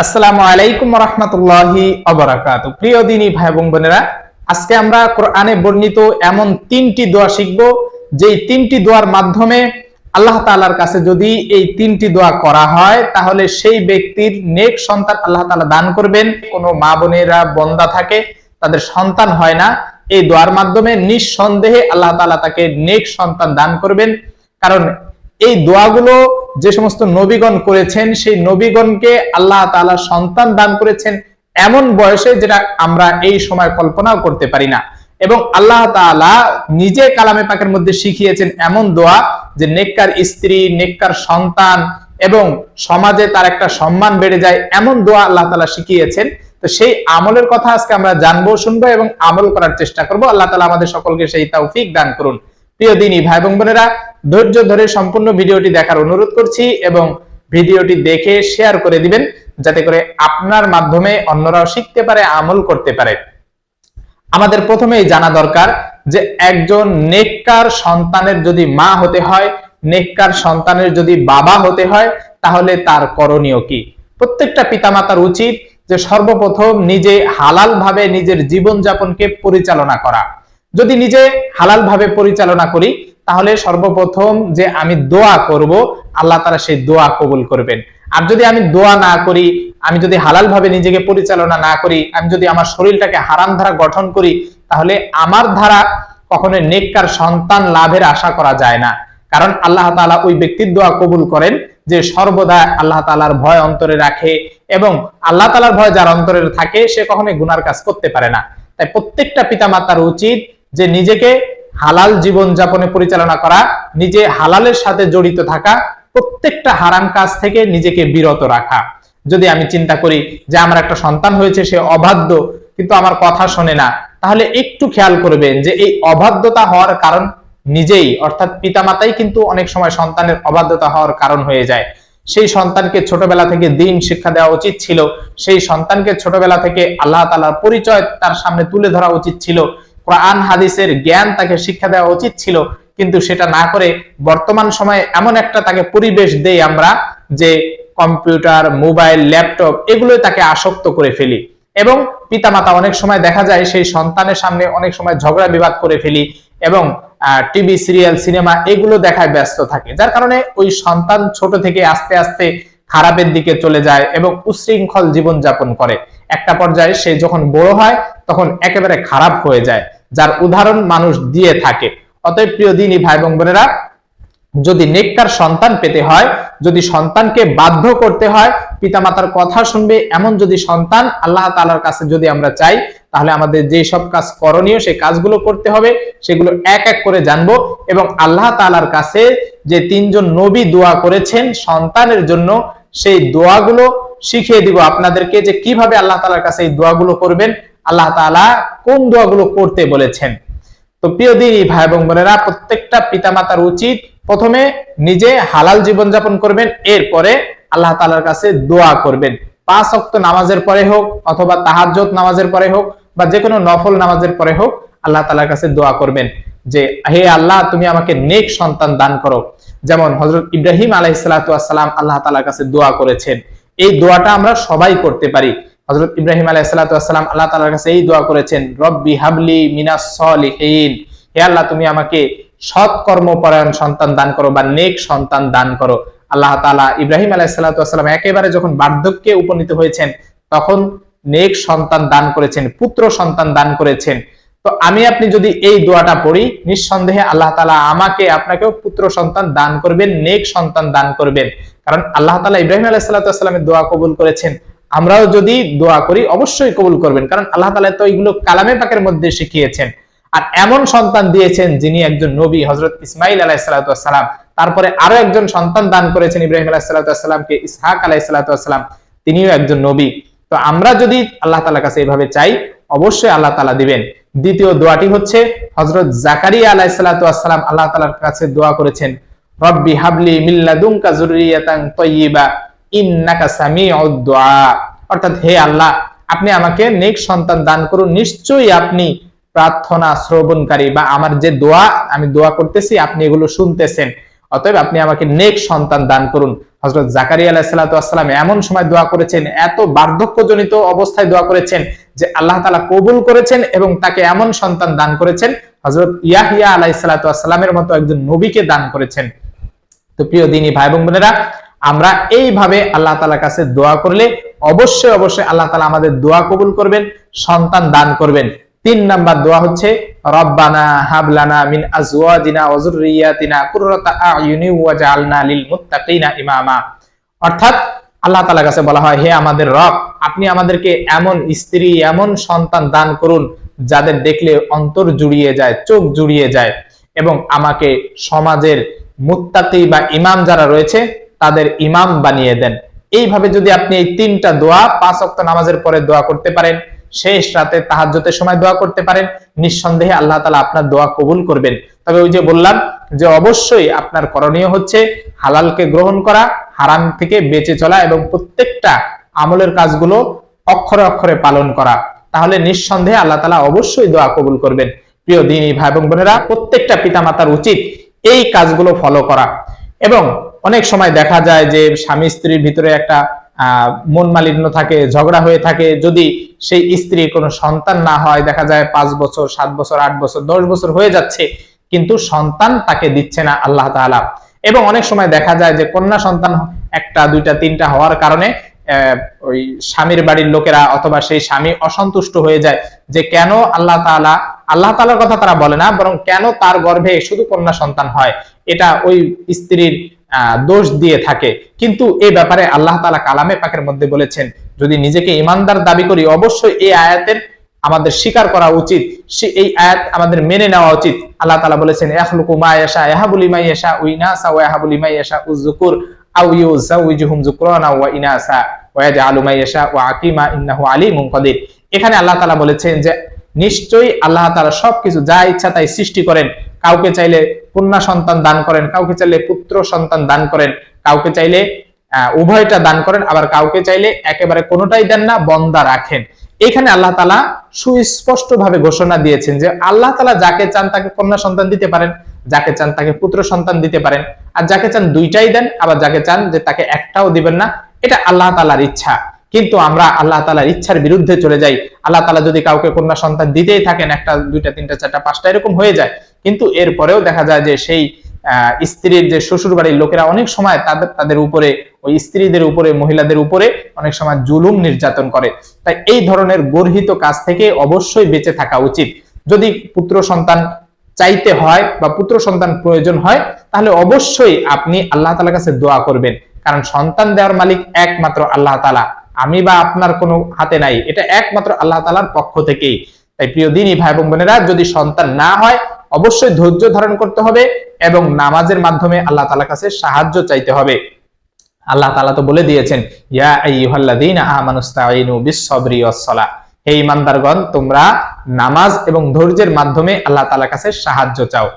আসসালামু আলাইকুম ওয়া রাহমাতুল্লাহি ওয়া বারাকাতুহু। প্রিয় দিনী ভাই এবং বোনেরা, আজকে আমরা কোরআনে বর্ণিত এমন তিনটি দোয়া শিখব, যেই তিনটি দোয়ার মাধ্যমে আল্লাহ তাআলার কাছে যদি এই তিনটি দোয়া করা হয় তাহলে সেই ব্যক্তির নেক সন্তান আল্লাহ তাআলা দান করবেন। কোনো মা বোনেরা বন্দা থাকে, তাদের সন্তান হয় না, এই দোয়ার মাধ্যমে নিঃসন্দেহে আল্লাহ তাআলা তাকে নেক সন্তান দান করবেন। কারণ এই দোয়াগুলো যে সমস্ত নবীগণ করেছেন, সেই নবীগণকে আল্লাহ তাআলা সন্তান দান করেছেন এমন বয়সে যেটা আমরা এই সময় কল্পনাও করতে পারি না। এবং আল্লাহ তাআলা নিজে কালামে পাকের মধ্যে শিখিয়েছেন এমন দোয়া যে নেককার স্ত্রী, নেককার সন্তান এবং সমাজে তার একটা সম্মান বেড়ে যায়, এমন দোয়া আল্লাহ তাআলা শিখিয়েছেন। তো সেই আমলের কথা আজকে আমরা জানবো, শুনবো এবং আমল করার চেষ্টা করব। আল্লাহ তাআলা আমাদের সকলকে সেই তৌফিক দান করুন। প্রিয় দিনী ভাই এবং বোনেরা, ধৈর্য ধরে সম্পূর্ণ ভিডিওটি দেখার অনুরোধ করছি এবং ভিডিওটি দেখে শেয়ার করে দিবেন, যাতে করে আপনার মাধ্যমে অন্যরাও শিখতে পারে, আমল করতে পারে। আমাদের প্রথমেই জানা দরকার যে একজন নেককার সন্তানের যদি মা হতে হয়, নেককার সন্তানের যদি বাবা হতে হয়, তাহলে তার করণীয় কি? প্রত্যেকটা পিতামাতার উচিত যে সর্বপ্রথম নিজে হালাল ভাবে নিজের জীবনযাপনকে পরিচালনা করা। যদি নিজে হালাল ভাবে পরিচালনা করি তাহলে সর্বপ্রথম যে আমি দোয়া করব, আল্লাহ তাআলা সেই দোয়া কবুল করবেন। আর যদি আমি দোয়া না করি, আমি যদি হালাল ভাবে নিজেকে পরিচালনা না করি, আমি যদি আমার শরীরটাকে হারাম ধারা গঠন করি, তাহলে আমার ধারা কখনো নেককার সন্তান লাভের আশা করা যায় না। কারণ আল্লাহ তাআলা ওই ব্যক্তির দোয়া কবুল করেন যে সর্বদা আল্লাহ তাআলার ভয় অন্তরে রাখে, এবং আল্লাহ তাআলার ভয় যার অন্তরে থাকে সে কখনোই গুনার কাজ করতে পারে না। তাই প্রত্যেকটা পিতামাতার উচিত যে নিজেকে হালাল জীবন যাপনে পরিচালনা করা, নিজে হালালের সাথে জড়িত থাকা, প্রত্যেকটা হারাম কাজ থেকে নিজেকে বিরত রাখা। যদি আমি চিন্তা করি যে আমার একটা সন্তান হয়েছে, সে অবাধ্য কিন্তু আমার কথা শোনে না, তাহলে একটু খেয়াল করবেন যে এই অবাধ্যতা হওয়ার কারণ নিজেই, অর্থাৎ পিতামাতাই কিন্তু অনেক সময় সন্তানের অবাধ্যতা হওয়ার কারণ হয়ে যায়। সেই সন্তানকে ছোটবেলা থেকে দ্বীন শিক্ষা দেওয়া উচিত ছিল, সেই সন্তানকে ছোটবেলা থেকে আল্লাহ তাআলার পরিচয় তার সামনে তুলে ধরা উচিত ছিল, কোরআন হাদিসের জ্ঞান তাকে শিক্ষা দেওয়া উচিত ছিল। কিন্তু সেটা না করে বর্তমান সময়ে এমন একটা তাকে পরিবেশ দেই আমরা যে কম্পিউটার, মোবাইল, ল্যাপটপ এগুলোই তাকে আসক্ত করে ফেলি। এবং পিতামাতা অনেক সময় দেখা যায় সেই সন্তানের সামনে অনেক সময় ঝগড়া বিবাদ করে ফেলি এবং টিভি, সিরিয়াল, সিনেমা এগুলো দেখায় ব্যস্ত থাকে, যার কারণে ওই সন্তান ছোট থেকে আস্তে আস্তে খারাপের দিকে চলে যায় এবং উশৃঙ্খল জীবন যাপন করে। একটা পর্যায়ে সে যখন বড় হয় তখন একেবারে খারাপ হয়ে যায়, যার উদাহরণ মানুষ দিয়ে থাকে। অতএব প্রিয় দিনী ভাই এবং বোনেরা, যদি নেককার সন্তান পেতে হয়, যদি সন্তানকে বাধ্য করতে হয় পিতামাতার কথা শুনবে এমন যদি সন্তান আল্লাহ তাআলার কাছে যদি আমরা চাই, তাহলে আমাদের যে সব কাজ করণীয় সেই কাজগুলো করতে হবে, সেগুলো এক এক করে জানবো এবং আল্লাহ তাআলার কাছে যে তিনজন নবী দোয়া করেছেন সন্তানের জন্য, সেই দোয়াগুলো শিখিয়ে দিব আপনাদেরকে যে কিভাবে আল্লাহ তাআলার কাছে এই দোয়াগুলো করবেন, আল্লাহ তাআলা কোন দোয়াগুলো করতে বলেছেন। তো প্রিয় দিনী ভাই এবং বোনেরা, প্রত্যেকটা পিতামাতার উচিত প্রথমে নিজে হালাল জীবনযাপন করবেন, এরপরে আল্লাহ তাআলার কাছে দোয়া করবেন। 5 ওয়াক্ত নামাজের পরে হোক অথবা তাহাজ্জুদ নামাজের পরে হোক বা যে কোনো নফল নামাজের পরে হোক, আল্লাহ তাআলার কাছে দোয়া করবেন যে হে আল্লাহ, তুমি আমাকে নেক সন্তান দান করো। যেমন হযরত ইব্রাহিম আলাইহিস সালাতু ওয়াস সালাম আল্লাহ তাআলার কাছে দোয়া করেছেন। এই দোয়াটা আমরা সবাই করতে পারি। হযরত ইব্রাহিম আলাইহিস সালাতু ওয়াস সালাম আল্লাহ তাআলার কাছে এই দোয়া করেছেন, রব্বি হাবলি মিনাস সলিহিন, হে আল্লাহ তুমি আমাকে সৎ কর্মপরায়ণ সন্তান দান করো বা নেক সন্তান দান করো। আল্লাহ তাআলা ইব্রাহিম আলাইহিস সালাতু ওয়াস সালাম একেবারে যখন বার্ধক্যে উপনীত হয়েছেন তখন নেক সন্তান দান করেছেন, পুত্র সন্তান দান করেছেন। তো আমি আপনি যদি এই দোয়াটা পড়ি, নিঃসন্দেহে আল্লাহ তাআলা আমাকে আপনাকেও পুত্র সন্তান দান করবেন, নেক সন্তান দান করবেন। কারণ আল্লাহ তাআলা ইব্রাহিম আলাইহিস সালাতু ওয়াস সালামের দোয়া কবুল করেছেন, আমরাও যদি দোয়া করি অবশ্যই কবুল করবেন। কারণ আল্লাহ তাআলা তো এগুলো কালামে পাকের মধ্যে শিখিয়েছেন। আর এমন সন্তান দিয়েছেন যিনি একজন নবী, হযরত ইসমাঈল আলাইহিস সালাতু ওয়াস সালাম। তারপরে আরো একজন সন্তান দান করেছেন ইব্রাহিম আলাইহিস সালাতু ওয়াস সালামকে, ইসহাক আলাইহিস সালাতু ওয়াস সালাম, তিনিও একজন নবী। তো আমরা যদি আল্লাহ তাআলার কাছে এইভাবে চাই অবশ্যই আল্লাহ তাআলা দিবেন। দ্বিতীয় দোয়াটি হচ্ছে হযরত জাকারিয়া আলাইহিস সালাতু ওয়াস সালাম আল্লাহ তাআলার কাছে দোয়া করেছেন, রব্বি হাবলি মিন লাদুনকা যুররিয়াতান তাইয়্যিবা ইন্নাকা সামিউদ দুআ, অর্থাৎ হে আল্লাহ আপনি আমাকে নেক সন্তান দান করুন, নিশ্চয়ই আপনি প্রার্থনা শ্রবণকারী, বা আমার যে দোয়া আমি দোয়া করতেছি আপনি এগুলো শুনতেছেন, অতএব আপনি আমাকে নেক সন্তান দান করুন। হযরত জাকারিয়া আলাইহিস সালাতু ওয়াস সালাম এমন সময় দোয়া করেছেন, এত বার্ধক্যজনিত অবস্থায় দোয়া করেছেন যে আল্লাহ তাআলা কবুল করেছেন এবং তাকে এমন সন্তান দান করেছেন হযরত ইয়াহইয়া আলাইহিস সালাতু ওয়াস সালামের মতো একজন নবীকে দান করেছেন। তো প্রিয় দিনী ভাই এবং বোনেরা, আমরা এইভাবে আল্লাহ তাআলার কাছে দোয়া করলে অবশ্যই অবশ্যই আল্লাহ তাআলা আমাদের দোয়া কবুল করবেন, সন্তান দান করবেন। 3 নাম্বার দোয়া হচ্ছে রব্বানা হাবলানা মিন আজওয়াজিনা ওয়া যুররিয়াতিনা কুররাতা আয়ুনি ওয়াজআলনা লিল মুত্তাকিনা ইমামা। অর্থাৎ আল্লাহ তাআলার কাছে বলা হয়, হে আমাদের রব, আপনি আমাদেরকে এমন স্ত্রী, এমন সন্তান দান করুন যাদের দেখলে অন্তর জুড়িয়ে যায়, চোখ জুড়িয়ে যায়, এবং আমাকে সমাজের মুত্তাকি বা ইমাম যারা রয়েছে তাদের ইমাম বানিয়ে দেন। এইভাবে যদি আপনি এই 3টা দোয়া 5 ওয়াক্ত নামাজের পরে দোয়া করতে পারেন, শেষ রাতে তাহাজ্জুদের সময় দোয়া করতে পারেন, নিঃসন্দেহে আল্লাহ তাআলা আপনার দোয়া কবুল করবেন। তবে ওই যে বললাম যে অবশ্যই আপনার করণীয় হচ্ছে হালালকে গ্রহণ করা, হারাম থেকে বেঁচে চলা এবং প্রত্যেকটা আমলের কাজগুলো অক্ষরে অক্ষরে পালন করা। তাহলে নিঃসন্দেহে আল্লাহ তাআলা অবশ্যই দোয়া কবুল করবেন। প্রিয় দ্বীনী ভাই এবং বোনেরা, প্রত্যেকটা পিতামাতার উচিত এই কাজগুলো ফলো করা। এবং অনেক সময় দেখা যায় যে স্বামী স্ত্রীর ভিতরে একটা মন মালিন্য থাকে, ঝগড়া হয়ে থাকে। যদি সেই স্ত্রীর কোনো সন্তান না হয়, দেখা যায় 5 বছর 7 বছর 8 বছর 10 বছর হয়ে যাচ্ছে, কিন্তু সন্তান তাকে দিচ্ছে না আল্লাহ তাআলা। এবং অনেক সময় দেখা যায় যে কন্যা সন্তান 1টা 2টা 3টা হওয়ার কারণে ওই স্বামীর বাড়ির লোকেরা অথবা সেই স্বামী অসন্তুষ্ট হয়ে যায় যে কেন আল্লাহ তাআলার কথা তারা বলে না, বরং কেন তার গর্ভে শুধু কন্যা সন্তান হয়, এটা ওই স্ত্রীর দোষ দিয়ে থাকে। কিন্তু এই ব্যাপারে আল্লাহ তাআলা কালামে পাকের মধ্যে বলেছেন, যদি নিজেকে ঈমানদার দাবি করি অবশ্যই এই আয়াতের আমাদের স্বীকার করা উচিত, এই আয়াত আমাদের মেনে নেওয়া উচিত। আল্লাহ তাআলা বলেছেন, ইয়াখলুকু মা ইয়াশা ইয়াহাবু লিমান ইয়াশা ওয়া ইনাসা ওয়া ইয়াহাবু লিমান ইয়াশা উযকুর আও ইউযাওয়িজুহুম যুকরানা ওয়া ইনাসা ওয়া ইয়াজআলু মা ইয়াশা ওয়া আকিমা ইন্নাহু আলিমুন কাদির। এখানে আল্লাহ তাআলা বলেছেন যে নিশ্চয়ই আল্লাহ তাআলা সবকিছু যা ইচ্ছা তাই সৃষ্টি করেন। কাউকে চাইলে কন্যা সন্তান দান করেন, কাউকে চাইলে পুত্র সন্তান দান করেন, কাউকে চাইলে উভয়টা দান করেন, আবার কাউকে চাইলে একেবারে কোনোটাই দেন না, বন্দা রাখেন। এখানে আল্লাহ তাআলা সুস্পষ্ট ভাবে ঘোষণা দিয়েছেন যে আল্লাহ তাআলা যাকে চান তাকে কন্যা সন্তান দিতে পারেন, যাকে চান তাকে পুত্র সন্তান দিতে পারেন, আর যাকে চান 2টাই দেন, আবার যাকে চান যে তাকে 1টাও দিবেন না। এটা আল্লাহ তাআলার ইচ্ছা। কিন্তু আমরা আল্লাহ তাআলার ইচ্ছার বিরুদ্ধে চলে যাই। আল্লাহ তাআলা যদি কাউকে কন্যা সন্তান দিতেই থাকেন, 1টা 2টা 3টা 4টা 5টা এরকম হয়ে যায়, কিন্তু এরপরেও দেখা যায় যে সেই স্ত্রীর যে শ্বশুর বাড়ির লোকেরা অনেক সময় তাদের উপরে, ওই স্ত্রীদের উপরে, মহিলাদের উপরে অনেক সময় জুলুম নির্যাতন করে। তাই এই ধরনের গর্হিত কাজ থেকে অবশ্যই বেঁচে থাকা উচিত। যদি পুত্র সন্তান চাইতে হয় বা পুত্র সন্তান প্রয়োজন হয়, তাহলে অবশ্যই আপনি আল্লাহ তাআলার কাছে দোয়া করবেন, কারণ সন্তান দেওয়ার মালিক একমাত্র আল্লাহ তাআলা, আমি বা আপনার কোনো হাতে নাই, এটা একমাত্র আল্লাহ তাআলার পক্ষ থেকেই। তাই প্রিয় দ্বীনী ভাই এবং বোনেরা, যদি সন্তান না হয় অবশ্যই ধৈর্য ধারণ করতে হবে এবং নামাজের মাধ্যমে আল্লাহ তাআলার কাছে সাহায্য চাইতে হবে। আল্লাহ তাআলা তো বলে দিয়েছেন, ইয়া আইয়ুহাল্লাযীনা আমানুস্তাঈনু বিস-সাবরি ওয়াস-সালাহ, হে ঈমানদারগণ, তোমরা নামাজ এবং ধৈর্যের মাধ্যমে আল্লাহ তাআলার কাছে সাহায্য চাও।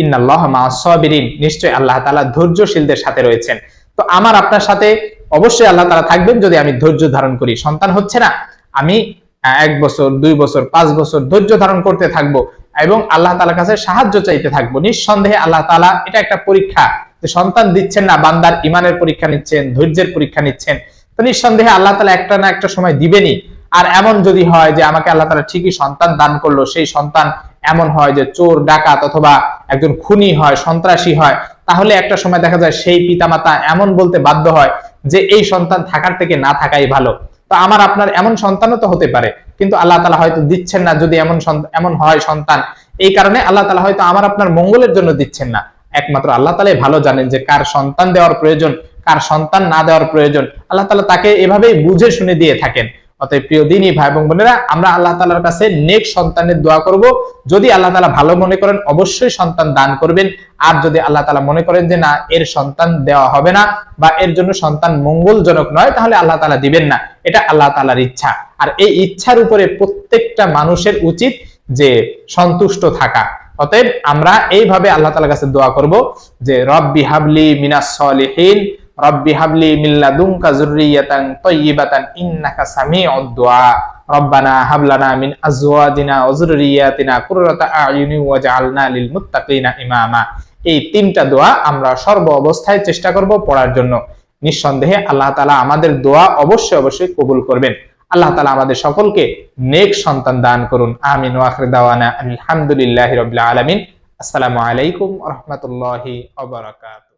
ইন্নাল্লাহা মা'আস-সাবিরিন, নিশ্চয়ই আল্লাহ তাআলা ধৈর্যশীলদের সাথে রয়েছেন। তো আমার আপনার সাথে অবশ্যই আল্লাহ তাআলা থাকবেন যদি আমি ধৈর্য ধারণ করি। সন্তান হচ্ছে না, আমি 1 বছর 2 বছর 5 বছর ধৈর্য ধারণ করতে থাকবো এবং আল্লাহ তাআলার কাছে সাহায্য চাইতে থাকবো। নিঃসন্দেহে আল্লাহ তাআলা এটা একটা পরীক্ষা, যে সন্তান দিচ্ছেন না, বান্দার ঈমানের পরীক্ষা নিচ্ছেন, ধৈর্যের পরীক্ষা নিচ্ছেন। তো নিঃসন্দেহে আল্লাহ তাআলা একটা না একটা সময় দিবেনই। আর এমন যদি হয় যে আমাকে আল্লাহ তাআলা ঠিকই সন্তান দান করলো, সেই সন্তান এমন হয় যে চোর, ডাকাত অথবা একজন খুনি হয়, সন্ত্রাসী হয়, তাহলে একটা সময় দেখা যায় সেই পিতামাতা এমন বলতে বাধ্য হয় যে এই সন্তান থাকার থেকে না থাকাই ভালো। তো আমার আপনার এমন সন্তানও তো হতে পারে, কিন্তু আল্লাহ তাআলা হয়তো দিচ্ছেন না। যদি এমন হয় সন্তান, এই কারণে আল্লাহ তাআলা হয়তো আমার আপনার মঙ্গলের জন্য দিচ্ছেন না। একমাত্র আল্লাহ তাআলাই ভালো জানেন যে কার সন্তান দেওয়ার প্রয়োজন, কার সন্তান না দেওয়ার প্রয়োজন। আল্লাহ তাআলা তাকে এভাবেই বুঝে শুনে দিয়ে থাকেন। অতএব প্রিয় দ্বীনী ভাই এবং বোনেরা, আমরা আল্লাহ তাআলার কাছে নেক সন্তানের দোয়া করব। যদি আল্লাহ তাআলা ভালো মনে করেন অবশ্যই সন্তান দান করবেন, আর যদি আল্লাহ তাআলা মনে করেন যে না, এর সন্তান দেওয়া হবে না বা এর জন্য সন্তান মঙ্গলজনক নয়, তাহলে আল্লাহ তাআলা দিবেন না। এটা আল্লাহ তাআলার ইচ্ছা। আর এই ইচ্ছার উপরে প্রত্যেকটা মানুষের উচিত যে সন্তুষ্ট থাকা। অতএব আমরা এইভাবে আল্লাহ তাআলার কাছে দোয়া করব যে রব্বি হাবলি মিনাস সলিহিন, রব্বি হাবলি মিন লাদুনকা যুররিয়াতান তাইয়্যিবাতান ইন্নাকা সামিউদ দুআ, রব্বানা হাবলানা মিন আজওয়াজিনা ওয়া যুররিয়াতিনা কুররাতা আয়ুনি ওয়াজআলনা লিল মুত্তাকিনা ইমামা। এই 3টা দোয়া আমরা সর্ব অবস্থায় চেষ্টা করব পড়ার জন্য। নিঃসন্দেহে আল্লাহ তাআলা আমাদের দোয়া অবশ্যই অবশ্যই কবুল করবেন। আল্লাহ তাআলা আমাদের সকলকে নেক সন্তান দান করুন। আমিন ওয়া আখির দাওয়ানা আলহামদুলিল্লাহি রাব্বিল আলামিন। আসসালামু আলাইকুম ওয়া রাহমাতুল্লাহি ওয়া বারাকাতুহু।